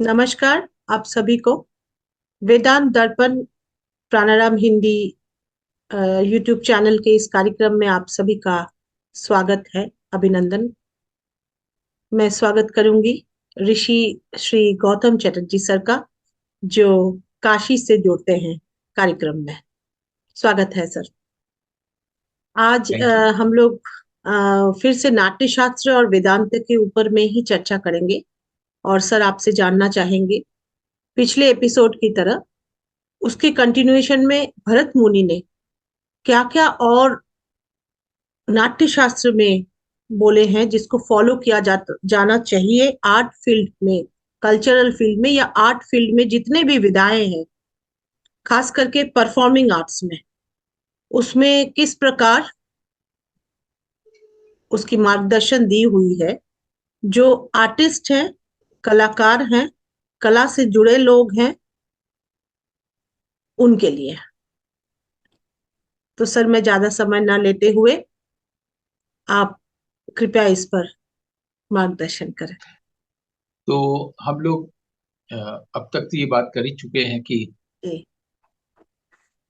नमस्कार आप सभी को। वेदांत दर्पण प्राणायाम हिंदी यूट्यूब चैनल के इस कार्यक्रम में आप सभी का स्वागत है। अभिनंदन। मैं स्वागत करूंगी ऋषि श्री गौतम चटर्जी सर का, जो काशी से जुड़ते हैं कार्यक्रम में। स्वागत है सर। आज थैंक यू। हम लोग फिर से नाट्य शास्त्र और वेदांत के ऊपर में ही चर्चा करेंगे। और सर आपसे जानना चाहेंगे, पिछले एपिसोड की तरह उसके कंटिन्यूएशन में भरत मुनि ने क्या क्या और नाट्य शास्त्र में बोले हैं जिसको फॉलो किया जाना चाहिए आर्ट फील्ड में, कल्चरल फील्ड में या आर्ट फील्ड में जितने भी विधाएं हैं, खास करके परफॉर्मिंग आर्ट्स में, उसमें किस प्रकार उसकी मार्गदर्शन दी हुई है। जो आर्टिस्ट हैं, कलाकार हैं, कला से जुड़े लोग हैं, उनके लिए। तो सर मैं ज्यादा समय ना लेते हुए आप कृपया इस पर मार्गदर्शन करें। तो हम लोग अ, अब तक तो ये बात कर ही चुके हैं कि जी।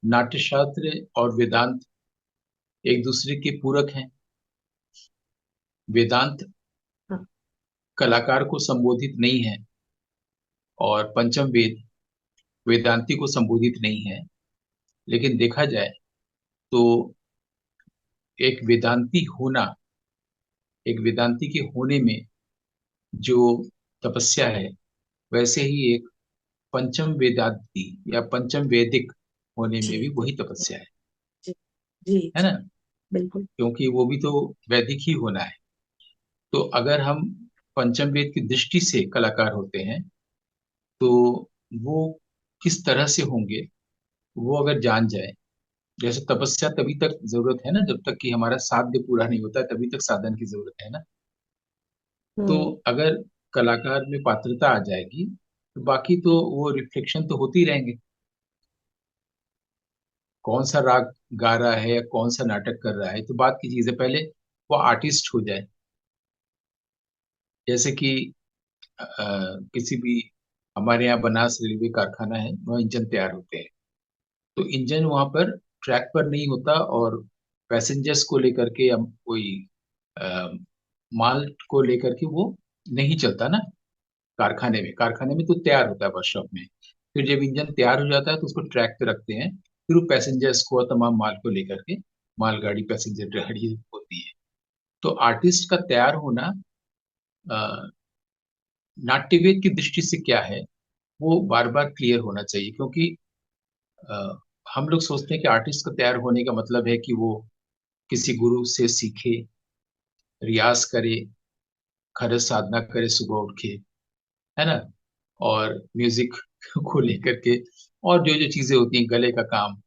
नाट्यशास्त्र और वेदांत एक दूसरे के पूरक हैं। वेदांत हाँ। कलाकार को संबोधित नहीं है और पंचम वेद वेदांती को संबोधित नहीं है। लेकिन देखा जाए तो एक वेदांती होना, एक वेदांती के होने में जो तपस्या है, वैसे ही एक पंचम वेदांती या पंचम वैदिक होने में जी भी जी वही तपस्या जी जी है जी। ना? बिल्कुल। क्योंकि वो भी तो वैदिक ही होना है। तो अगर हम पंचम वेद की दृष्टि से कलाकार होते हैं तो वो किस तरह से होंगे, वो अगर जान जाए। जैसे तपस्या तभी तक जरूरत है ना, जब तक कि हमारा साध्य पूरा नहीं होता है, तभी तक साधन की जरूरत है ना। तो हम्म। अगर कलाकार में पात्रता आ जाएगी तो बाकी तो वो रिफ्लेक्शन तो होते ही रहेंगे। कौन सा राग गा रहा है या कौन सा नाटक कर रहा है तो बात की चीज है, पहले वो आर्टिस्ट हो जाए। जैसे कि किसी भी, हमारे यहाँ बनास रेलवे कारखाना है, वहाँ इंजन तैयार होते हैं। तो इंजन वहां पर ट्रैक पर नहीं होता और पैसेंजर्स को लेकर के या कोई अ, माल को लेकर के वो नहीं चलता ना। कारखाने में तो तैयार होता है वर्कशॉप में। फिर जब इंजन तैयार हो जाता है तो उसको ट्रैक पे रखते हैं। फिर वो पैसेंजर्स को और तमाम माल को लेकर के, मालगाड़ी पैसेंजर गाड़ी होती है। तो आर्टिस्ट का तैयार होना नाट्यवेद की दृष्टि से क्या है, वो बार बार क्लियर होना चाहिए। क्योंकि अ, हम लोग सोचते हैं कि आर्टिस्ट का तैयार होने का मतलब है कि वो किसी गुरु से सीखे, रियाज करे, खरज साधना करे सुबह उठ के, है ना, और म्यूजिक को लेकर के, और जो जो चीजें होती हैं, गले का काम,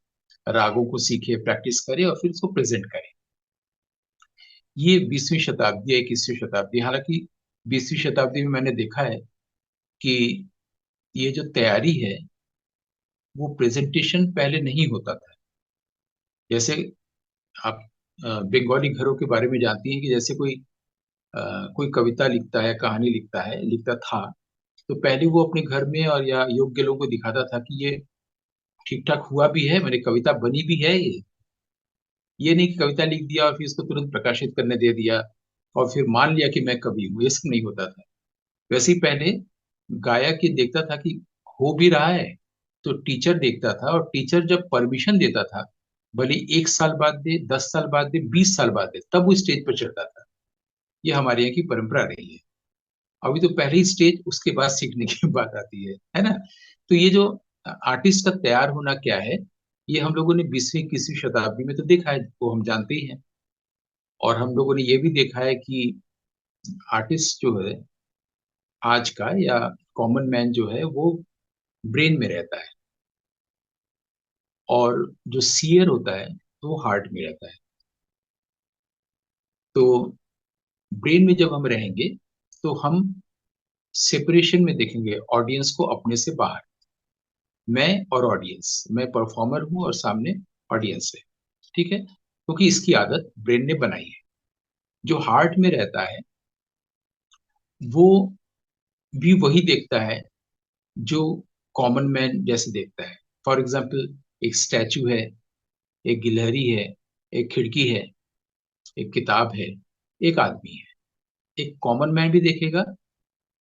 रागों को सीखे, प्रैक्टिस करे और फिर उसको प्रेजेंट करे। ये 20वीं शताब्दी है, 21वीं शताब्दी। हालांकि 20वीं शताब्दी में मैंने देखा है कि ये जो तैयारी है, वो प्रेजेंटेशन पहले नहीं होता था। जैसे आप बंगाली घरों के बारे में जानती हैं कि जैसे कोई कविता लिखता है, कहानी लिखता है, लिखता था, तो पहले वो अपने घर में और या योग्य लोगों को दिखाता था कि ये ठीक ठाक हुआ भी है, मेरी कविता बनी भी है। ये नहीं कि कविता लिख दिया और फिर इसको तुरंत प्रकाशित करने दे दिया और फिर मान लिया कि मैं कवि हूँ। ये सब नहीं होता था। वैसे ही पहले गायक ये देखता था कि हो भी रहा है, तो टीचर देखता था, और टीचर जब परमिशन देता था, भले 1 साल बाद दे, 10 साल बाद दे, 20 साल बाद दे, तब वो स्टेज पर चढ़ता था। ये हमारे यहाँ की परंपरा रही है। अभी तो पहली स्टेज, उसके बाद सीखने की बात आती है ना। तो ये जो आर्टिस्ट का तैयार होना क्या है, ये हम लोगों ने 20वीं 21वीं शताब्दी में तो देखा है, वो हम जानते ही हैं। और हम लोगों ने ये भी देखा है कि आर्टिस्ट जो है आज का, या कॉमन मैन जो है, वो ब्रेन में रहता है, और जो सीयर होता है तो वो हार्ट में रहता है। तो ब्रेन में जब हम रहेंगे तो हम सेपरेशन में देखेंगे ऑडियंस को अपने से बाहर। मैं और ऑडियंस, मैं परफॉर्मर हूं और सामने ऑडियंस है। ठीक है, क्योंकि इसकी आदत ब्रेन ने बनाई है। जो हार्ट में रहता है वो भी वही देखता है जो कॉमन मैन जैसे देखता है। फॉर एग्जाम्पल, एक स्टैचू है, एक गिलहरी है, एक खिड़की है, एक किताब है, एक आदमी है। एक कॉमन मैन भी देखेगा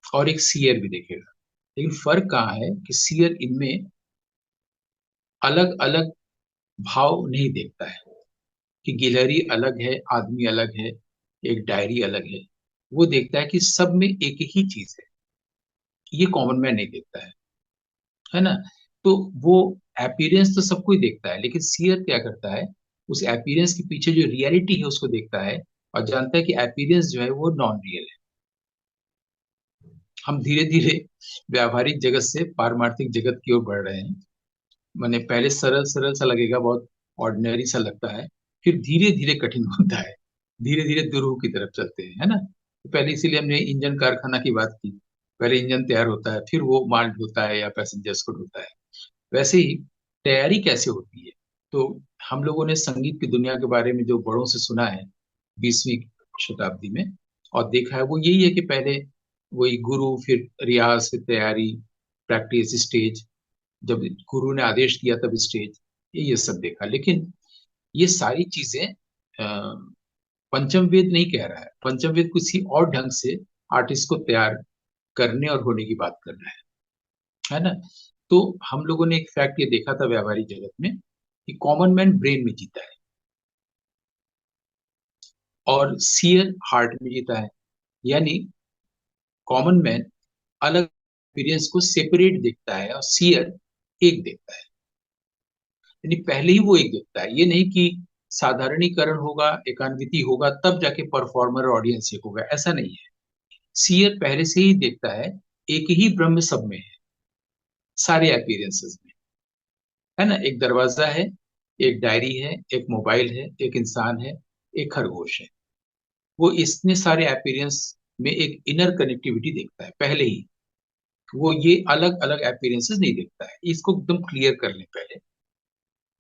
और एक सीयर भी देखेगा। लेकिन फर्क कहाँ है कि सीयर इनमें अलग अलग भाव नहीं देखता है, कि गिलहरी अलग है, आदमी अलग है, एक डायरी अलग है। वो देखता है कि सब में एक ही चीज है। ये कॉमन मैन नहीं देखता है ना। तो वो अपीयरेंस तो सबको ही देखता है, लेकिन सीयर क्या करता है, उस अपीयरेंस के पीछे जो रियलिटी है उसको देखता है, और जानता है कि अपीयरेंस जो है वो नॉन रियल है। हम धीरे धीरे व्यावहारिक जगत से पारमार्थिक जगत की ओर बढ़ रहे हैं। मैंने पहले सरल सरल सा लगेगा, बहुत ऑर्डिनरी सा लगता है, फिर धीरे धीरे कठिन होता है, धीरे धीरे दुरूह की तरफ चलते हैं, है ना। तो पहले इसीलिए हमने इंजन कारखाना की बात की। पहले इंजन तैयार होता है, फिर वो माल ढोता है या पैसेंजर्स को ढोता है। वैसे ही तैयारी कैसे होती है। तो हम लोगों ने संगीत की दुनिया के बारे में जो बड़ों से सुना है 20वीं शताब्दी में, और देखा है, वो यही है कि पहले वही गुरु, फिर रियाज, फिर तैयारी, प्रैक्टिस, स्टेज। जब गुरु ने आदेश दिया तब स्टेज, ये सब देखा। लेकिन ये सारी चीजें पंचम वेद नहीं कह रहा है। पंचम वेद किसी और ढंग से आर्टिस्ट को तैयार करने और होने की बात कर रहा है ना। तो हम लोगों ने एक फैक्ट ये देखा था व्यावहारिक जगत में, कि कॉमन मैन ब्रेन में जीता है और सीयर हार्ट में जीता है। यानी कॉमन मैन अलग एक्सपीरियंस को सेपरेट देखता है और सीयर एक देखता है। यानी पहले ही वो एक देखता है, ये नहीं कि साधारणीकरण होगा, एकान्विति होगा, तब जाके परफॉर्मर और ऑडियंस एक होगा, ऐसा नहीं है। सीयर पहले से ही देखता है, एक ही ब्रह्म सब में है, सारे अपीयरेंसेस में, है ना। एक दरवाजा है, एक डायरी है, एक मोबाइल है, एक इंसान है, एक खरगोश है। वो इतने सारे अपीयरेंस में एक इनर कनेक्टिविटी देखता है पहले ही। वो ये अलग अलग अपीयरेंसेस नहीं देखता है, इसको एकदम क्लियर कर लें पहले।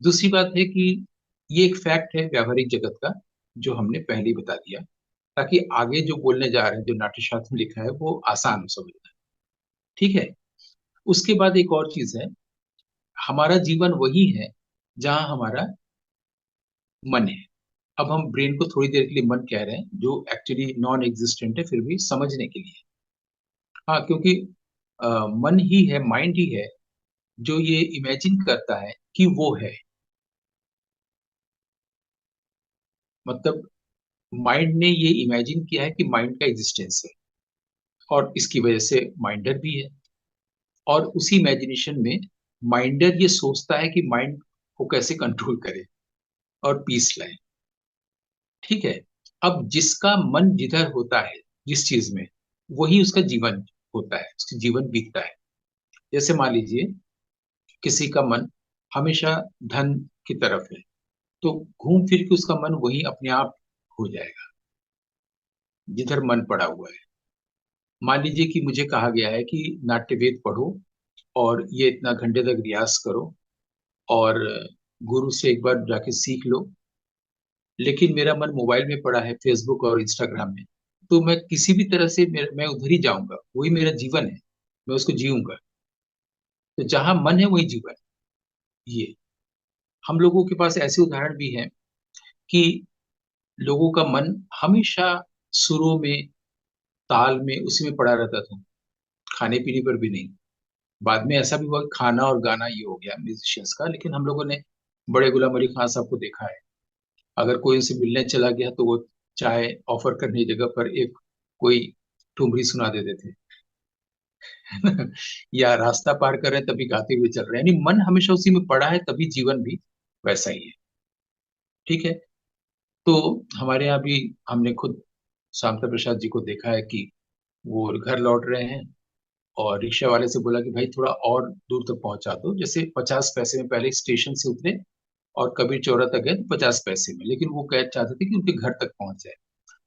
दूसरी बात है कि ये एक फैक्ट है व्यावहारिक जगत का, जो हमने पहले ही बता दिया, ताकि आगे जो बोलने जा रहे हैं, जो नाट्यशास्त्र में लिखा है, वो आसान हो समझना। ठीक है। उसके बाद एक और चीज है, हमारा जीवन वही है जहां हमारा मन है। अब हम ब्रेन को थोड़ी देर के लिए मन कह रहे हैं, जो एक्चुअली नॉन एग्जिस्टेंट है, फिर भी समझने के लिए। हाँ, क्योंकि मन ही है, माइंड ही है, जो ये इमेजिन करता है कि वो है। मतलब माइंड ने ये इमेजिन किया है कि माइंड का एग्जिस्टेंस है, और इसकी वजह से माइंडर भी है। और उसी इमेजिनेशन में माइंडर ये सोचता है कि माइंड को कैसे कंट्रोल करे और पीस लाए। ठीक है। अब जिसका मन जिधर होता है, जिस चीज में, वही उसका जीवन होता है, उसका जीवन बीतता है। जैसे मान लीजिए किसी का मन हमेशा धन की तरफ है, तो घूम फिर के उसका मन वही अपने आप हो जाएगा जिधर मन पड़ा हुआ है। मान लीजिए कि मुझे कहा गया है कि नाट्यवेद पढ़ो और ये इतना घंटे तक रियाज करो और गुरु से एक बार जाके सीख लो, लेकिन मेरा मन मोबाइल में पड़ा है, फेसबुक और इंस्टाग्राम में। तो मैं किसी भी तरह से मैं उधर ही जाऊंगा, वही मेरा जीवन है, मैं उसको जीऊंगा। तो जहां मन है वही जीवन है। ये हम लोगों के पास ऐसे उदाहरण भी हैं कि लोगों का मन हमेशा सुरों में, ताल में, उसी में पड़ा रहता था, खाने पीने पर भी नहीं। बाद में ऐसा भी हुआ कि खाना और गाना ये हो गया म्यूजिशियंस का, लेकिन हम लोगों ने बड़े गुलाम अली खान साहब को देखा है। अगर कोई उनसे मिलने चला गया तो वो चाय ऑफर करने की जगह पर एक कोई ठुमरी सुना देते थे। या रास्ता पार कर रहे हैं तभी गाते हुए चल रहे हैं, यानी मन हमेशा उसी में पड़ा है, तभी जीवन भी वैसा ही है। ठीक है। तो हमारे यहाँ भी हमने खुद शांता प्रसाद जी को देखा है कि वो घर लौट रहे हैं, और रिक्शा वाले से बोला कि भाई थोड़ा और दूर तक पहुंचा दो, जैसे 50 पैसे में। पहले स्टेशन से उतरे और कबीर चौरा तक गए तो 50 पैसे में, लेकिन वो कह चाहते थे कि उनके घर तक पहुंच जाए।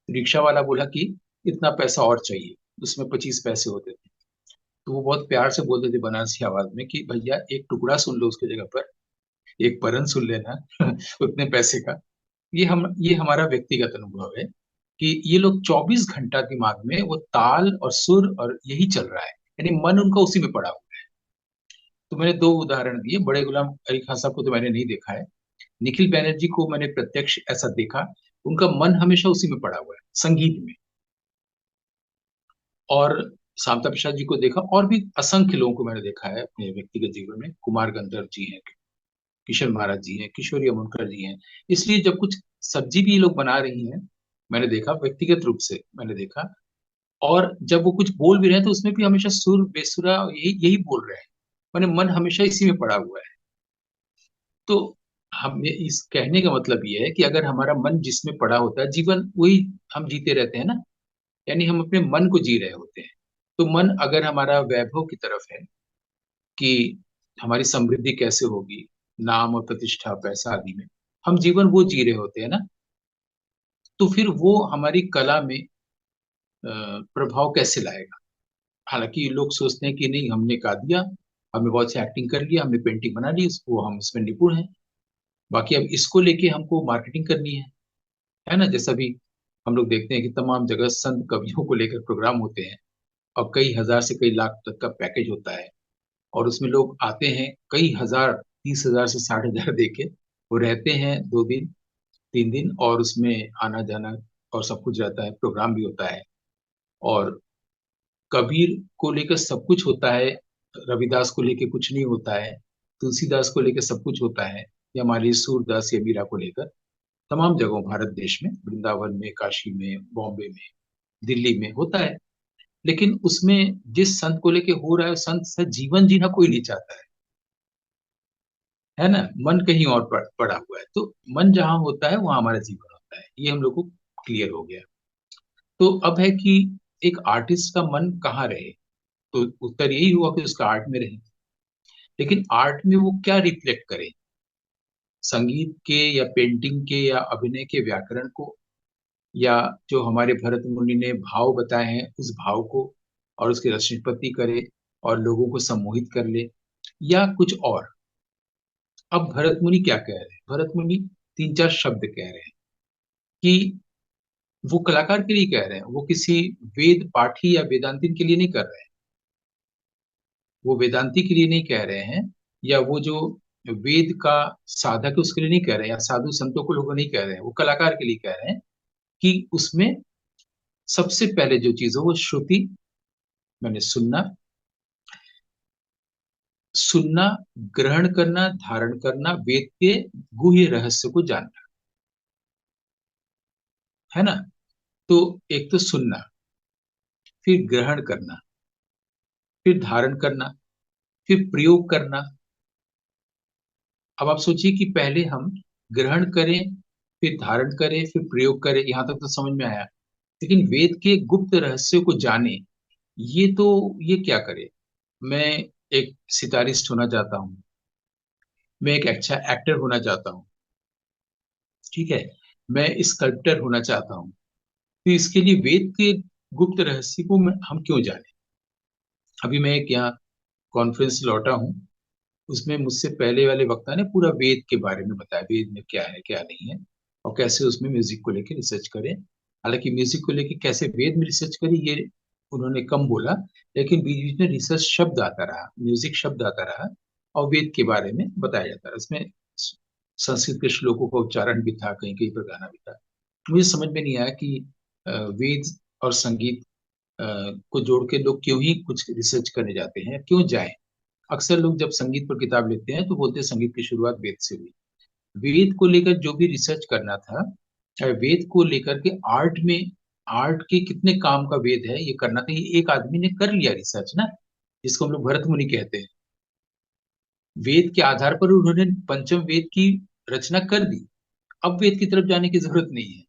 रिक्शा वाला बोला कि इतना पैसा और चाहिए, उसमें 25 पैसे होते थे। तो वो बहुत प्यार से बोलते थे बनारसी आवाज में कि भैया एक टुकड़ा सुन लो उसकी जगह पर, एक परन सुन लेना उतने पैसे का। ये हमारा व्यक्तिगत अनुभव है कि ये लोग 24 घंटा दिमाग में वो ताल और सुर और यही चल रहा है, यानी मन उनका उसी में पड़ा हुआ है। तो मैंने दो उदाहरण दिए। बड़े गुलाम अली खान साहब को तो मैंने नहीं देखा है, निखिल बैनर्जी को मैंने प्रत्यक्ष ऐसा देखा। उनका मन हमेशा उसी में पड़ा हुआ है, संगीत में। और शांता प्रसाद जी को देखा, और भी असंख्य लोगों को मैंने देखा है अपने व्यक्तिगत जीवन में। कुमार गंधर्व जी हैं, किशोर महाराज जी हैं, किशोरी अमोनकर जी हैं। इसलिए जब कुछ सब्जी भी ये लोग बना रही हैं, मैंने देखा व्यक्तिगत रूप से, मैंने देखा। और जब वो कुछ बोल भी रहे हैं तो उसमें भी हमेशा सुर बेसुरा यही यही बोल रहे हैं। मैंने मन हमेशा इसी में पड़ा हुआ है। तो हमें इस कहने का मतलब ये है कि अगर हमारा मन जिसमें पड़ा होता है, जीवन वही हम जीते रहते हैं ना। यानी हम अपने मन को जी रहे होते हैं। तो मन अगर हमारा वैभव की तरफ है कि हमारी समृद्धि कैसे होगी, नाम और प्रतिष्ठा पैसा आदि में, हम जीवन वो जी रहे होते हैं ना, तो फिर वो हमारी कला में प्रभाव कैसे लाएगा। हालांकि लोग सोचते हैं कि नहीं, हमने गा दिया, हमने बहुत से एक्टिंग कर लिया, हमने पेंटिंग बना ली, उसको हम इसमें निपुण हैं, बाकी अब इसको लेके हमको मार्केटिंग करनी है ना। जैसा भी हम लोग देखते हैं कि तमाम जगह संत कवियों को लेकर प्रोग्राम होते हैं, और कई हजार से कई लाख तक का पैकेज होता है। और उसमें लोग आते हैं कई हजार, 30,000 से 60,000 दे के, वो रहते हैं 2 दिन 3 दिन, और उसमें आना जाना और सब कुछ रहता है, प्रोग्राम भी होता है। और कबीर को लेकर सब कुछ होता है, रविदास को लेकर कुछ नहीं होता है, तुलसीदास को लेकर सब कुछ होता है, या हमारे सूरदास या मीरा को लेकर। तमाम जगहों भारत देश में, वृंदावन में, काशी में, बॉम्बे में, दिल्ली में होता है। लेकिन उसमें जिस संत को लेके हो रहा है, संत से जीवन जीना कोई नहीं चाहता है ना। मन कहीं और पड़ा हुआ है। तो मन जहां होता है वहां हमारा जीवन होता है, ये हम लोग को क्लियर हो गया। तो अब है कि एक आर्टिस्ट का मन कहाँ रहे, तो उत्तर यही हुआ कि उसका आर्ट में रहे। लेकिन आर्ट में वो क्या रिफ्लेक्ट करे, संगीत के या पेंटिंग के या अभिनय के व्याकरण को, या जो हमारे भरत मुनि ने भाव बताए हैं उस भाव को, और उसकी रचनापत्ति करे और लोगों को सम्मोहित कर ले, या कुछ और। अब भरत मुनि क्या कह रहे हैं? भरत मुनि 3-4 शब्द कह रहे हैं कि वो कलाकार के लिए कह रहे हैं, वो किसी वेद पाठी या वेदांतिन के लिए नहीं कर रहे हैं। वो वेदांती के लिए नहीं कह रहे हैं, या वो जो वेद का साधक है उसके लिए नहीं कह रहे हैं, या साधु संतों को लोग नहीं कह रहे हैं, वो कलाकार के लिए कह रहे हैं कि उसमें सबसे पहले जो चीज हो वो श्रुति, मैंने सुनना, सुनना, ग्रहण करना, धारण करना, वेद के गुह्य रहस्य को जानना, है ना। तो एक तो सुनना, फिर ग्रहण करना, फिर धारण करना, फिर प्रयोग करना। अब आप सोचिए कि पहले हम ग्रहण करें, फिर धारण करें, फिर प्रयोग करें, यहां तक तो समझ में आया। लेकिन वेद के गुप्त रहस्यों को जाने, ये तो, ये क्या करे। मैं एक सितारिस्ट होना चाहता हूँ, मैं एक अच्छा एक्टर होना चाहता हूँ, ठीक है, मैं स्कल्प्टर होना चाहता हूँ। तो इसके लिए वेद के गुप्त रहस्य को हम क्यों जाने। अभी मैं एक यहाँ कॉन्फ्रेंस लौटा हूँ, उसमें मुझसे पहले वाले वक्ता ने पूरा वेद के बारे में बताया, वेद में क्या है क्या नहीं है, और कैसे उसमें म्यूजिक को लेकर रिसर्च करें। हालांकि म्यूजिक को लेकर कैसे वेद में रिसर्च करें ये उन्होंने कम बोला, लेकिन बीच बीच में रिसर्च शब्द आता रहा, म्यूजिक शब्द आता रहा, और वेद के बारे में बताया जाता रहा। उसमें संस्कृत के श्लोकों का उच्चारण भी था, कहीं कहीं पर गाना भी था। मुझे समझ में नहीं आया कि वेद और संगीत को जोड़ के लोग क्यों ही कुछ रिसर्च करने जाते हैं, क्यों जाएं। अक्सर लोग जब संगीत पर किताब लेते हैं तो बोलते हैं संगीत की शुरुआत वेद से हुई। वेद को लेकर जो भी रिसर्च करना था, चाहे वेद को लेकर के आर्ट में, आर्ट के कितने काम का वेद है ये करना था, ये एक आदमी ने कर लिया रिसर्च ना, जिसको हम लोग भरत मुनि कहते हैं। वेद के आधार पर उन्होंने पंचम वेद की रचना कर दी। अब वेद की तरफ जाने की जरूरत नहीं है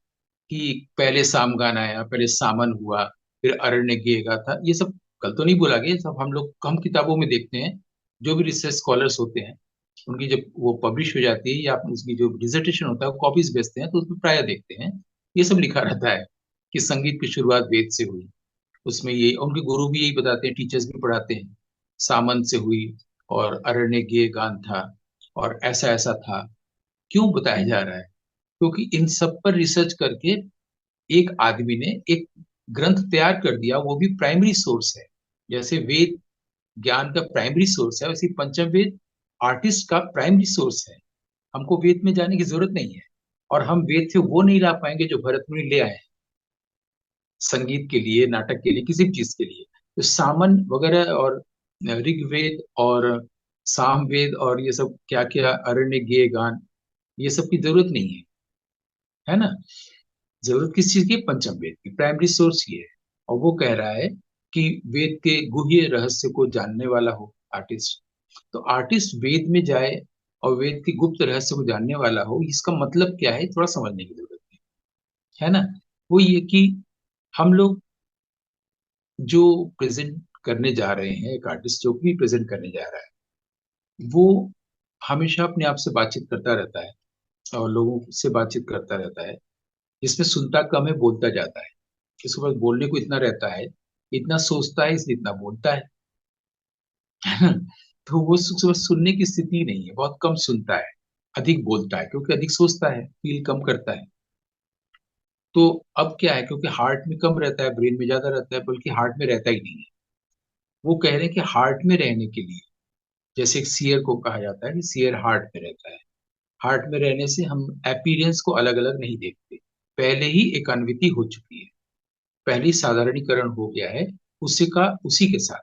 कि पहले सामगान आया, पहले सामन हुआ, फिर अरण्य गा था, ये सब कल तो नहीं बोला गया। ये सब हम लोग कम किताबों में देखते हैं। जो भी रिसर्च स्कॉलर्स होते हैं, उनकी जब वो पब्लिश हो जाती है या उसकी जो डिसर्टेशन होता है वो कॉपीज बेचते हैं, तो उसमें प्राय देखते हैं ये सब लिखा रहता है कि संगीत की शुरुआत वेद से हुई। उसमें ये उनके गुरु भी यही बताते हैं, टीचर्स भी पढ़ाते हैं, सामन से हुई, और अरण्य गान था, और ऐसा ऐसा था। क्यों बताया जा रहा है? क्योंकि इन सब पर रिसर्च करके एक आदमी ने एक ग्रंथ तैयार कर दिया, वो भी प्राइमरी सोर्स है। जैसे वेद ज्ञान का प्राइमरी सोर्स है, वैसे पंचम वेद आर्टिस्ट का प्राइमरी सोर्स है। हमको वेद में जाने की जरूरत नहीं है, और हम वेद से वो नहीं ला पाएंगे जो भरत मुनि ले आए हैं, संगीत के लिए, नाटक के लिए, किसी भी चीज के लिए। तो सामन वगैरह और ऋग्वेद और सामवेद और ये सब क्या क्या, अरण्य गेय गान, ये सब की जरूरत नहीं है ना। जरूरत किस चीज की? पंचम वेद की। प्राइमरी सोर्स ये है, और वो कह रहा है कि वेद के गुह्य रहस्य को जानने वाला हो आर्टिस्ट। तो आर्टिस्ट वेद में जाए और वेद के गुप्त रहस्य को जानने वाला हो, इसका मतलब क्या है, थोड़ा समझने की जरूरत है ना। वो ये कि हम लोग जो प्रेजेंट करने जा रहे हैं, एक आर्टिस्ट जो भी प्रेजेंट करने जा रहा है, वो हमेशा अपने आप से बातचीत करता रहता है और लोगों से बातचीत करता रहता है, जिसमें सुनता कम है, बोलता ज्यादा है। इसके पास बोलने को इतना रहता है, इतना सोचता है इसलिए इतना बोलता है। तो वो सुनने की स्थिति नहीं है, बहुत कम सुनता है, अधिक बोलता है, क्योंकि अधिक सोचता है, फील कम करता है। तो अब क्या है, क्योंकि हार्ट में कम रहता है, ब्रेन में ज्यादा रहता है, बल्कि हार्ट में रहता ही नहीं है। वो कह रहे हैं कि हार्ट में रहने के लिए, जैसे एक सीयर को कहा जाता है कि सीयर हार्ट में रहता है, हार्ट में रहने से हम अपीयरेंस को अलग अलग नहीं देखते, पहले ही एकान्विति हो चुकी है, पहले ही साधारणीकरण हो गया है उसी का, उसी के साथ,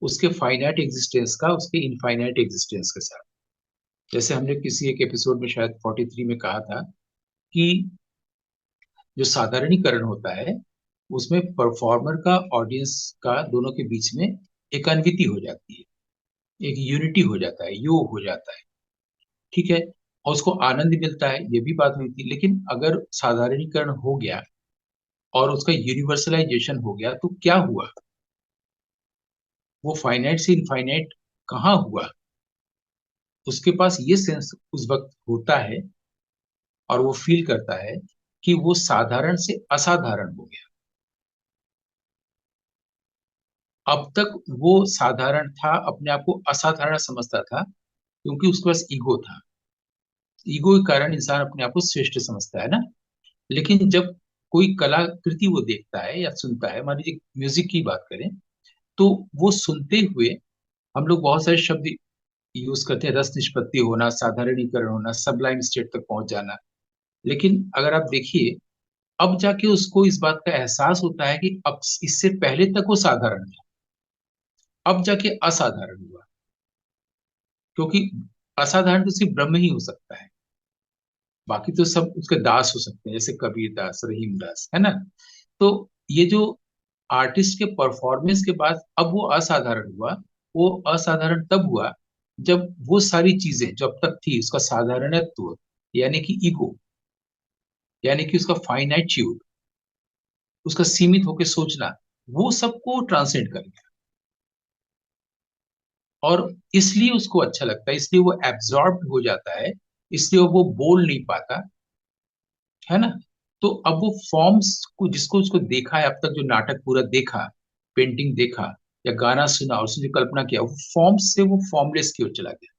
उसके फाइनाइट एग्जिस्टेंस का, उसके इनफाइनाइट एग्जिस्टेंस के साथ। जैसे हमने किसी एक एपिसोड में शायद 43 में कहा था कि जो साधारणीकरण होता है, उसमें परफॉर्मर का, ऑडियंस का, दोनों के बीच में एकान्विति हो जाती है, एक यूनिटी हो जाता है, योग हो जाता है, ठीक है, और उसको आनंद मिलता है, ये भी बात हुई थी। लेकिन अगर साधारणीकरण हो गया और उसका यूनिवर्सलाइजेशन हो गया, तो क्या हुआ? वो फाइनाइट से इनफाइनाइट कहाँ हुआ? उसके पास ये सेंस उस वक्त होता है, और वो फील करता है कि वो साधारण से असाधारण हो गया। अब तक वो साधारण था, अपने आप को असाधारण समझता था, क्योंकि उसके पास ईगो था। ईगो के कारण इंसान अपने आप को श्रेष्ठ समझता है ना। लेकिन जब कोई कलाकृति वो देखता है या सुनता है, मान लीजिए म्यूजिक की बात करें, तो वो सुनते हुए हम लोग बहुत सारे शब्द यूज करते हैं, रस निष्पत्ति होना, साधारणीकरण होना, सबलाइम स्टेट तक पहुंच जाना। लेकिन अगर आप देखिए, अब जाके उसको इस बात का एहसास होता है कि अब इससे पहले तक वो साधारण था, अब जाके असाधारण हुआ। क्योंकि असाधारण तो सिर्फ ब्रह्म ही हो सकता है, बाकी तो सब उसके दास हो सकते हैं, जैसे कबीर दास, रहीम दास, है ना। तो ये जो आर्टिस्ट के परफॉर्मेंस के बाद अब वो असाधारण हुआ, वो असाधारण तब हुआ जब वो सारी चीजें जो अब तक थी, उसका साधारणत्व, यानी कि ईगो, यानी कि उसका फाइनाइट्यूड, उसका सीमित होकर सोचना, वो सबको ट्रांसेंड कर गया। और इसलिए उसको अच्छा लगता है, इसलिए वो एब्जॉर्ब हो जाता है, इसलिए वो बोल नहीं पाता, है ना। तो अब वो फॉर्म्स को, जिसको उसको देखा है अब तक, जो नाटक पूरा देखा, पेंटिंग देखा या गाना सुना और उसने जो कल्पना किया, वो फॉर्म्स से वो फॉर्मलेस की ओर चला गया।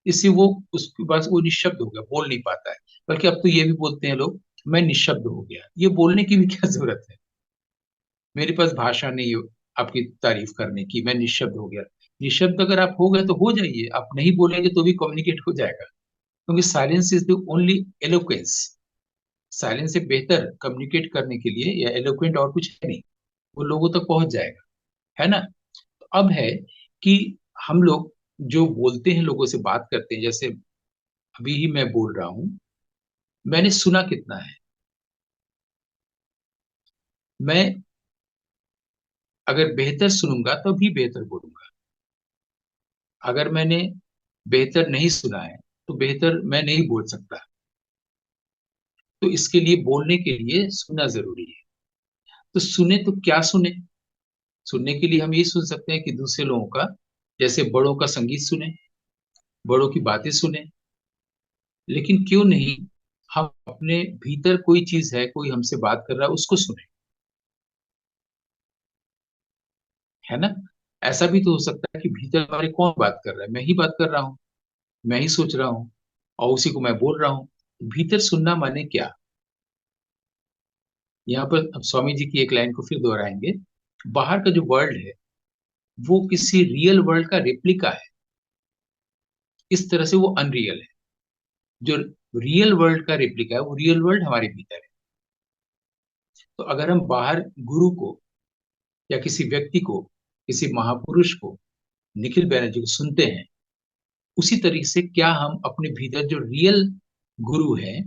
इससे वो, उसके पास वो निशब्द हो गया, बोल नहीं पाता है। बल्कि अब तो ये भी बोलते हैं लोग, मैं निशब्द हो गया। ये बोलने की भी क्या जरूरत है? मेरे पास भाषा नहीं हो आपकी तारीफ करने की, मैं निशब्द हो गया। निशब्द अगर आप हो गए तो हो जाइए, आप नहीं बोलेंगे तो भी कम्युनिकेट हो जाएगा, क्योंकि silence is the only eloquence. Silence से बेहतर कम्युनिकेट करने के लिए या एलोक्वेंट और कुछ है नहीं, वो लोगों तक पहुंच जाएगा, है ना। तो अब है कि हम लोग जो बोलते हैं, लोगों से बात करते हैं, जैसे अभी ही मैं बोल रहा हूं, मैंने सुना कितना है? मैं अगर बेहतर सुनूंगा तो भी बेहतर बोलूंगा। अगर मैंने बेहतर नहीं सुना है तो बेहतर मैं नहीं बोल सकता। तो इसके लिए, बोलने के लिए सुनना जरूरी है। तो सुने तो क्या सुने? सुनने के लिए हम ये सुन सकते हैं कि दूसरे लोगों का, जैसे बड़ों का संगीत सुने, बड़ों की बातें सुने। लेकिन क्यों नहीं हम अपने भीतर कोई चीज है, कोई हमसे बात कर रहा है, उसको सुने, है ना। ऐसा भी तो हो सकता है कि भीतर हमारे कौन बात कर रहा है, मैं ही बात कर रहा हूँ, मैं ही सोच रहा हूँ, और उसी को मैं बोल रहा हूँ। भीतर सुनना माने क्या? यहाँ पर अब स्वामी जी की एक लाइन को फिर दोहराएंगे। बाहर का जो वर्ल्ड है, वो किसी रियल वर्ल्ड का रेप्लिका है, इस तरह से वो अनरियल है। जो रियल वर्ल्ड का रेप्लिका है वो रियल वर्ल्ड हमारे भीतर है। तो अगर हम बाहर गुरु को या किसी व्यक्ति को, किसी महापुरुष को, निखिल बैनर्जी को सुनते हैं, उसी तरीके से क्या हम अपने भीतर जो रियल गुरु है,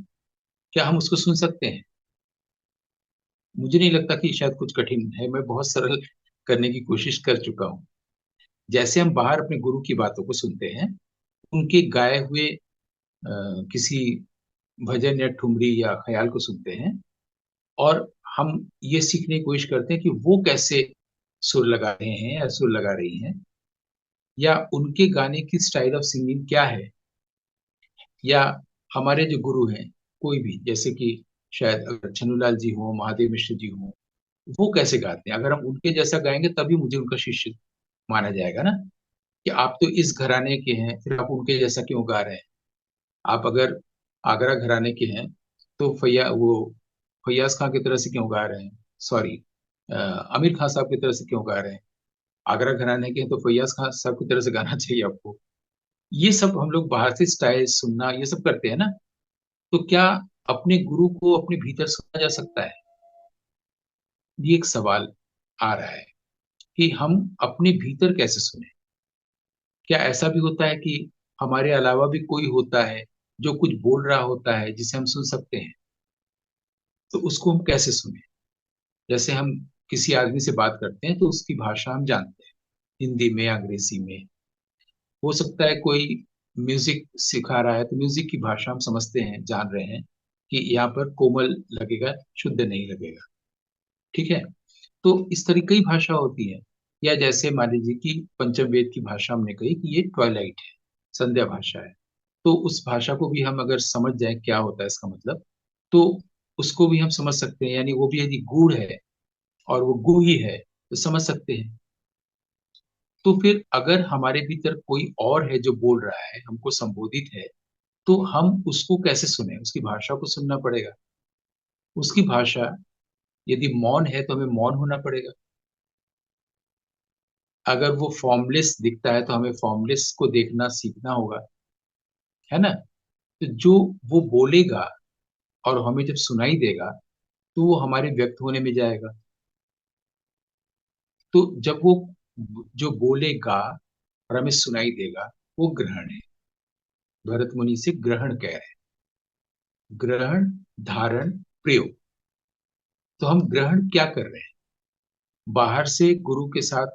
क्या हम उसको सुन सकते हैं? मुझे नहीं लगता कि शायद कुछ कठिन है, मैं बहुत सरल करने की कोशिश कर चुका हूँ। जैसे हम बाहर अपने गुरु की बातों को सुनते हैं, उनके गाए हुए किसी भजन या ठुमरी या ख्याल को सुनते हैं, और हम ये सीखने की कोशिश करते हैं कि वो कैसे सुर लगा रहे हैं या सुर लगा रही हैं, या उनके गाने की स्टाइल ऑफ सिंगिंग क्या है, या हमारे जो गुरु हैं कोई भी, जैसे कि शायद अगर छन्नूलाल जी हो, महादेव मिश्र जी हो, वो कैसे गाते हैं। अगर हम उनके जैसा गाएंगे तभी मुझे उनका शिष्य माना जाएगा ना, कि आप तो इस घराने के हैं फिर आप उनके जैसा क्यों गा रहे हैं। आप अगर आगरा घराने के हैं तो फैयाज खान की तरह से क्यों गा रहे हैं, सॉरी, आमिर खान साहब की तरह से क्यों गा रहे हैं। आगरा घराने के हैं तो फैयाज खान साहब की तरह से गाना चाहिए आपको। ये सब हम लोग बाहर से स्टाइल सुनना ये सब करते हैं ना। तो क्या अपने गुरु को अपने भीतर सुना जा सकता है? ये एक सवाल आ रहा है कि हम अपने भीतर कैसे सुने। क्या ऐसा भी होता है कि हमारे अलावा भी कोई होता है जो कुछ बोल रहा होता है जिसे हम सुन सकते हैं? तो उसको हम कैसे सुने? जैसे हम किसी आदमी से बात करते हैं तो उसकी भाषा हम जानते हैं, हिंदी में, अंग्रेजी में। हो सकता है कोई म्यूजिक सिखा रहा है तो म्यूजिक की भाषा हम समझते हैं, जान रहे हैं कि यहाँ पर कोमल लगेगा, शुद्ध नहीं लगेगा। ठीक है। तो इस तरह कई भाषा होती है। या जैसे मान लीजिए कि पंचम वेद की भाषा हमने कही कि ये ट्वाइलाइट है, संध्या भाषा है। तो उस भाषा को भी हम अगर समझ जाए क्या होता है इसका मतलब, तो उसको भी हम समझ सकते हैं, यानी वो भी यदि गूढ़ है और वो गू ही है तो समझ सकते हैं। तो फिर अगर हमारे भीतर कोई और है जो बोल रहा है, हमको संबोधित है, तो हम उसको कैसे सुने? उसकी भाषा को सुनना पड़ेगा। उसकी भाषा यदि मौन है तो हमें मौन होना पड़ेगा। अगर वो फॉर्मलेस दिखता है तो हमें फॉर्मलेस को देखना सीखना होगा, है ना। तो जो वो बोलेगा और हमें जब सुनाई देगा तो वो हमारे व्यक्त होने में जाएगा। तो जब वो जो बोलेगा और हमें सुनाई देगा, वो ग्रहण है। भरत मुनि से ग्रहण कह रहे हैं, ग्रहण, धारण, प्रयोग। तो हम ग्रहण क्या कर रहे हैं? बाहर से गुरु के साथ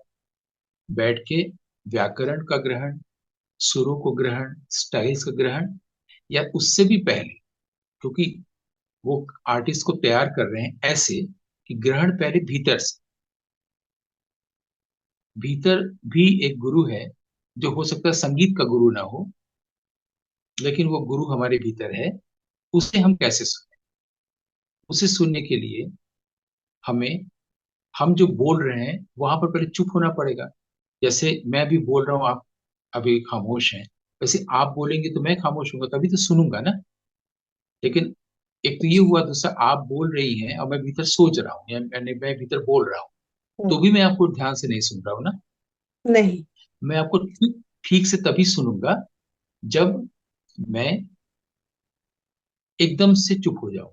बैठ के व्याकरण का ग्रहण, सुरों को ग्रहण, स्टाइल्स का ग्रहण, या उससे भी पहले, क्योंकि वो आर्टिस्ट को तैयार कर रहे हैं ऐसे कि ग्रहण पहले भीतर से। भीतर भी एक गुरु है, जो हो सकता है संगीत का गुरु ना हो, लेकिन वो गुरु हमारे भीतर है। उसे हम कैसे सुने? उसे सुनने के लिए हमें, हम जो बोल रहे हैं वहां पर पहले चुप होना पड़ेगा। जैसे मैं भी बोल रहा हूँ, आप अभी खामोश हैं, वैसे आप बोलेंगे तो मैं खामोश होऊंगा, तभी तो सुनूंगा ना। लेकिन एक तो ये हुआ, दूसरा आप बोल रही हैं और मैं भीतर सोच रहा हूँ, या मैं भीतर बोल रहा हूँ, तो हम्म, भी मैं आपको ध्यान से नहीं सुन रहा हूँ ना। नहीं। मैं आपको ठीक ठीक से तभी सुनूंगा जब मैं एकदम से चुप हो जाऊं,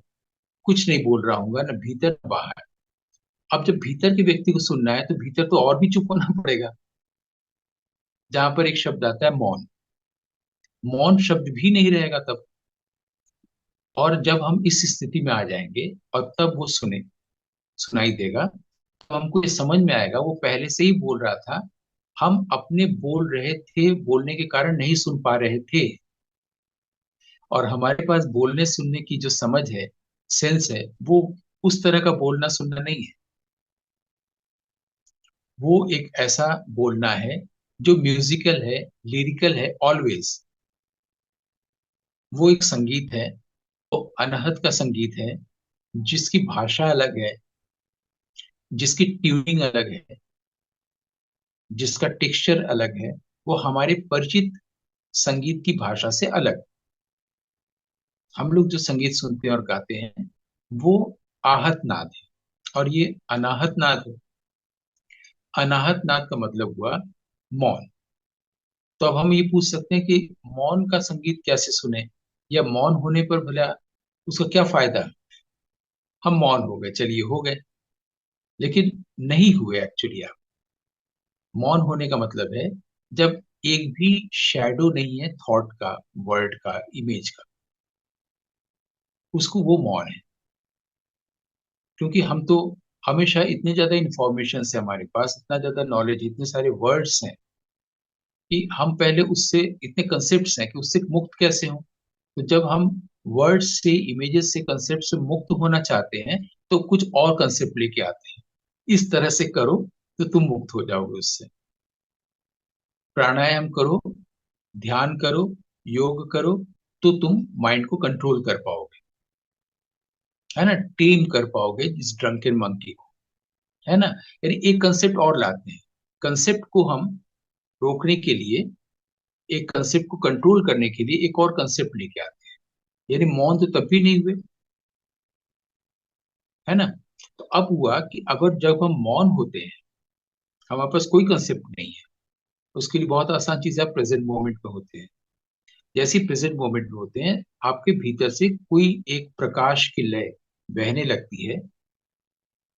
कुछ नहीं बोल रहा हूँ, ना भीतर ना बाहर। अब जब भीतर के व्यक्ति को सुनना है तो भीतर तो और भी चुप होना पड़ेगा, जहां पर एक शब्द आता है मौन। मौन शब्द भी नहीं रहेगा तब। और जब हम इस स्थिति में आ जाएंगे और तब वो सुनाई देगा, तो हमको ये समझ में आएगा वो पहले से ही बोल रहा था। हम अपने बोल रहे थे, बोलने के कारण नहीं सुन पा रहे थे। और हमारे पास बोलने सुनने की जो समझ है, सेंस है, वो उस तरह का बोलना सुनना नहीं है। वो एक ऐसा बोलना है जो म्यूजिकल है, लिरिकल है ऑलवेज। वो एक संगीत है, वो अनहद का संगीत है, जिसकी भाषा अलग है, जिसकी ट्यूनिंग अलग है, जिसका टेक्सचर अलग है। वो हमारे परिचित संगीत की भाषा से अलग। हम लोग जो संगीत सुनते हैं और गाते हैं वो आहत नाद है, और ये अनाहत नाद है। अनाहत नाद का मतलब हुआ मौन। तो अब हम ये पूछ सकते हैं कि मौन का संगीत कैसे सुने, या मौन होने पर भला उसका क्या फायदा। हम मौन हो गए, चलिए हो गए, लेकिन नहीं हुए एक्चुअली। आप मौन होने का मतलब है जब एक भी शैडो नहीं है थॉट का, वर्ड का, इमेज का, उसको वो मौन है। क्योंकि हम तो हमेशा इतने ज्यादा इंफॉर्मेशन है हमारे पास, इतना ज्यादा नॉलेज, इतने सारे वर्ड्स हैं कि हम पहले उससे, इतने कंसेप्ट्स हैं कि उससे मुक्त कैसे हों। तो जब हम वर्ड्स से, इमेजेस से, कंसेप्ट से मुक्त होना चाहते हैं तो कुछ और कंसेप्ट लेके आते हैं। इस तरह से करो तो तुम मुक्त हो जाओगे उससे। प्राणायाम करो, ध्यान करो, योग करो, तो तुम माइंड को कंट्रोल कर पाओगे, है ना, टेम कर पाओगे इस ड्रंकन मंकी को, है ना। यानी एक कंसेप्ट और लाते हैं। कंसेप्ट को हम रोकने के लिए, एक कंसेप्ट को कंट्रोल करने के लिए एक और कंसेप्ट लेके आते हैं। यानी मौन तो तब भी नहीं हुए, है ना। तो अब हुआ कि अगर जब हम मौन होते हैं, हमारे पास कोई कंसेप्ट नहीं है, उसके लिए बहुत आसान चीज है, प्रेजेंट मोमेंट में होते हैं। जैसे प्रेजेंट मोमेंट में होते हैं, आपके भीतर से कोई एक प्रकाश की लय बहने लगती है।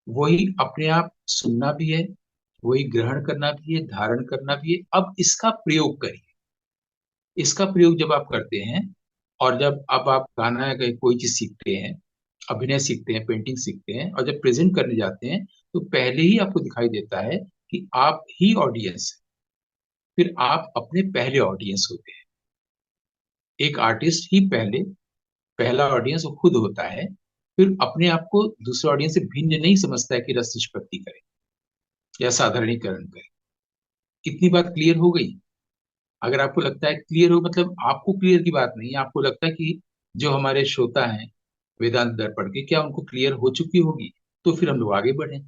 वही अपने आप सुनना भी है, वही ग्रहण करना भी है, धारण करना भी है। अब इसका प्रयोग करिए। इसका प्रयोग जब आप करते हैं, और जब अब आप गाना या कोई चीज सीखते हैं, अभिनय सीखते हैं, पेंटिंग सीखते हैं, और जब प्रेजेंट करने जाते हैं, तो पहले ही आपको दिखाई देता है कि आप ही ऑडियंस है। फिर आप अपने पहले ऑडियंस होते हैं। एक आर्टिस्ट ही पहले, पहला ऑडियंस वो खुद होता है। फिर अपने आप को दूसरे ऑडियंस से भिन्न नहीं समझता है कि रस निष्पत्ति करे या साधारणीकरण करे। इतनी बात क्लियर हो गई। अगर आपको लगता है क्लियर हो, मतलब आपको क्लियर की बात नहीं है, आपको लगता है कि जो हमारे श्रोता हैं वेदांत दर्पण के, क्या उनको क्लियर हो चुकी होगी, तो फिर हम लोग आगे बढ़े।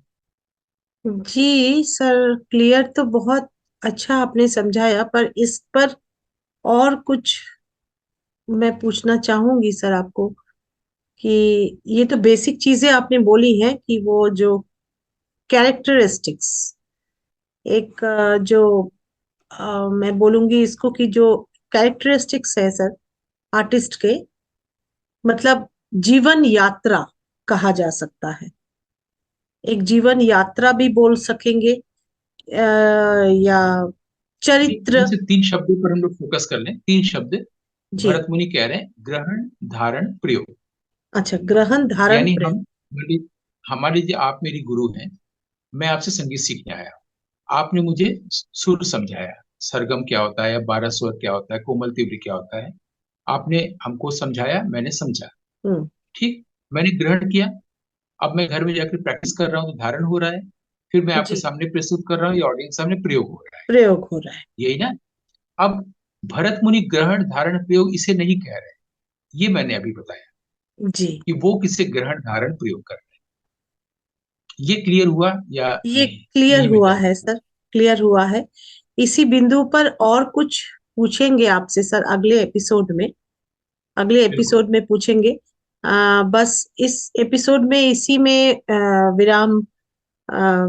जी सर, क्लियर तो बहुत अच्छा आपने समझाया, पर इस पर और कुछ मैं पूछना चाहूंगी सर आपको कि ये तो बेसिक चीजें आपने बोली हैं कि वो जो कैरेक्टरिस्टिक्स, एक जो मैं बोलूंगी इसको कि जो कैरेक्टरिस्टिक्स है सर आर्टिस्ट के, मतलब जीवन यात्रा कहा जा सकता है। एक जीवन यात्रा भी बोल सकेंगे, या इनमें चरित्र। से तीन शब्दों पर हम लोग फोकस कर लें, तीन शब्द। जी। भरत मुनि कह रहे हैं ग्रहण, धारण, प्रयोग। अच्छा, ग्रहण धारण यानी प्रयोग। हम, हमारे जो, आप मेरी गुरु हैं, मैं आपसे संगीत सीखने आया, आपने मुझे सुर समझाया, सरगम क्या होता है, या बारह स्वर क्या होता है, कोमल तीव्र क्या होता है, आपने हमको समझाया, मैंने समझा। हम्म। ठीक, मैंने ग्रहण किया। अब मैं घर में जाकर प्रैक्टिस कर रहा हूँ तो धारण हो रहा है। फिर मैं आपके जी, सामने प्रस्तुत कर रहा हूँ, या ऑडियंस सामने प्रयोग हो रहा है। प्रयोग हो रहा है। यही ना। अब भरत मुनि ग्रहण, धारण, प्रयोग इसे नहीं कह रहे, ये मैंने अभी बताया जी, कि वो किसे ग्रहण, धारण, प्रयोग कर रहे हैं। ये क्लियर हुआ या ये नहीं, क्लियर यही मैं हुआ जानना है चाहता सर, क्लियर हुआ है। इसी बिंदु पर और कुछ पूछेंगे आपसे सर अगले एपिसोड में, अगले हूं। बिल्कुल। एपिसोड में पूछेंगे। बस इस एपिसोड में इसी में विराम आ,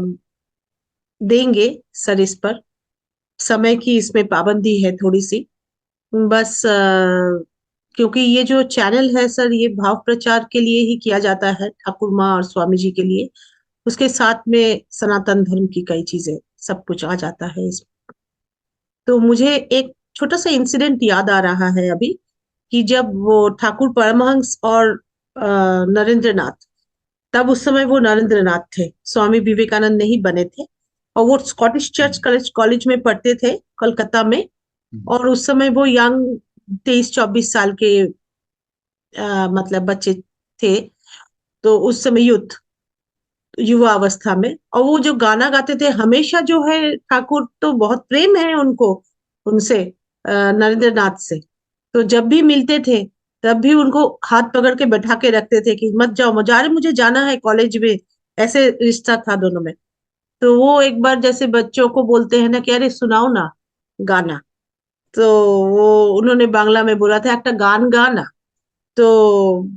देंगे सर। इस पर समय की इसमें पाबंदी है थोड़ी सी, बस क्योंकि ये जो चैनल है सर, ये भाव प्रचार के लिए ही किया जाता है, ठाकुर माँ और स्वामी जी के लिए। उसके साथ में सनातन धर्म की कई चीजें, सब कुछ आ जाता है इसमें। तो मुझे एक छोटा सा इंसिडेंट याद आ रहा है अभी, कि जब वो ठाकुर परमहंस और नरेंद्र नाथ, तब उस समय वो नरेंद्र नाथ थे, स्वामी विवेकानंद नहीं बने थे। और वो स्कॉटिश चर्च हम्म, कॉलेज कॉलेज में पढ़ते थे कोलकाता में। हम्म, और उस समय वो यंग 23-24 साल के मतलब बच्चे थे। तो उस समय यूथ, युवा अवस्था में, और वो जो गाना गाते थे हमेशा, जो है ठाकुर तो बहुत प्रेम है उनको, उनसे, नरेंद्र नाथ से। तो जब भी मिलते थे, तब भी उनको हाथ पकड़ के बैठा के रखते थे कि मत जाओ, मजारे मुझे जाना है कॉलेज में। ऐसे रिश्ता था दोनों में। तो वो एक बार जैसे बच्चों को बोलते हैं ना कि अरे सुनाओ ना गाना, तो वो उन्होंने बांग्ला में बोला था, एक गान गाना। तो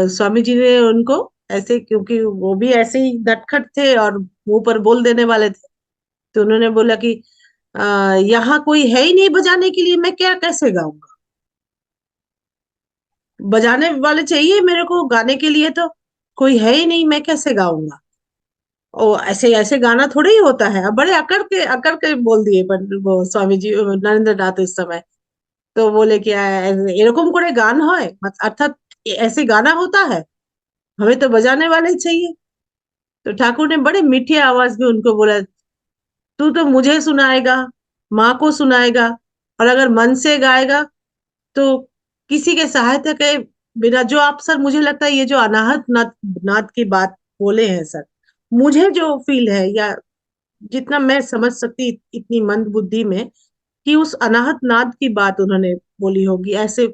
स्वामी जी ने उनको ऐसे, क्योंकि वो भी ऐसे ही नटखट थे और मुंह पर बोल देने वाले थे, तो उन्होंने बोला कि यहाँ कोई है ही नहीं बजाने के लिए, मैं क्या कैसे गाऊंगा? बजाने वाले चाहिए मेरे को गाने के लिए, तो कोई है ही नहीं, मैं कैसे गाऊंगा? ओ ऐसे ऐसे गाना थोड़े ही होता है। अब बड़े अकड़ के बोल दिए पर वो स्वामी जी नरेंद्र नाथ इस समय। तो बोले क्या এরকম করে গান হয়, अर्थात ऐसे गाना होता है, हमें तो बजाने वाले ही चाहिए। तो ठाकुर ने बड़े मीठे आवाज में उनको बोला, तू तो मुझे सुनाएगा, माँ को सुनाएगा, और अगर मन से गाएगा तो किसी के सहायता के बिना, जो आप सर मुझे लगता है ये जो अनाहत नाथ नाथ की बात बोले हैं सर, मुझे जो फील है या जितना मैं समझ सकती इतनी मंद बुद्धि में, कि उस अनाहत नाद की बात उन्होंने बोली होगी ऐसे,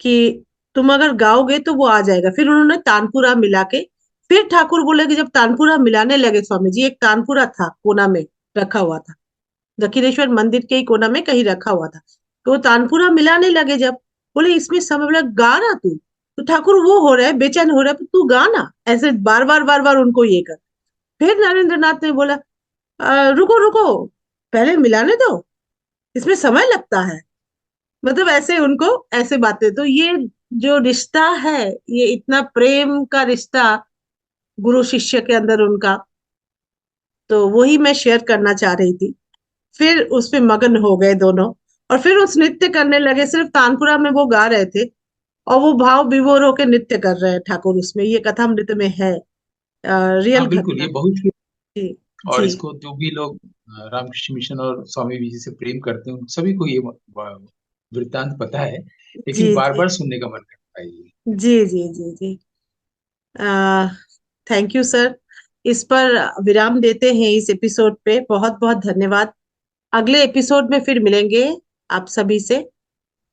कि तुम अगर गाओगे तो वो आ जाएगा। फिर उन्होंने तानपुरा मिला के, फिर ठाकुर बोले कि जब तानपुरा मिलाने लगे स्वामी जी, एक तानपुरा था कोना में रखा हुआ था, दक्षिणेश्वर मंदिर के ही कोना में कहीं रखा हुआ था, तो वो तानपुरा मिलाने लगे जब, बोले इसमें समय बोला गा ना तू। तो ठाकुर वो हो रहा है, बेचैन हो रहा है, तू गा ना, ऐसे बार बार उनको ये कर। फिर नरेंद्र नाथ ने बोला, रुको रुको, पहले मिलाने दो, इसमें समय लगता है। मतलब ऐसे उनको ऐसे बातें, तो ये जो रिश्ता है, ये इतना प्रेम का रिश्ता गुरु शिष्य के अंदर उनका, तो वही मैं शेयर करना चाह रही थी। फिर उस पे मगन हो गए दोनों, और फिर उस नृत्य करने लगे, सिर्फ तानपुरा में वो गा रहे थे, और वो भाव विभोर होकर नृत्य कर रहे हैं ठाकुर उसमें, ये कथामृत में है, रियल हाँ बिल्कुल, घटना ये है। बहुत। जी और जी इसको जो भी लोग रामकृष्ण मिशन और स्वामी जी से प्रेम करते हैं, उन सभी को ये वृत्तांत पता है, जी लेकिन बार जी बार सुनने का मन करता है ये। जी जी जी जी। Thank you sir. इस पर विराम देते हैं इस एपिसोड पे। बहुत बहुत धन्यवाद। अगले एपिसोड में फिर मिलेंगे आप सभी से,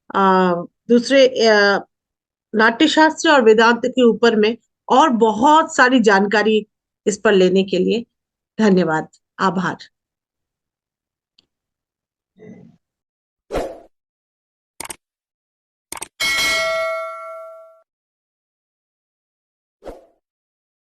दूसरे नाट्यशास्त्र और वेदांत के ऊपर में, और बहुत सारी जानकारी इस पर लेने के लिए। धन्यवाद, आभार।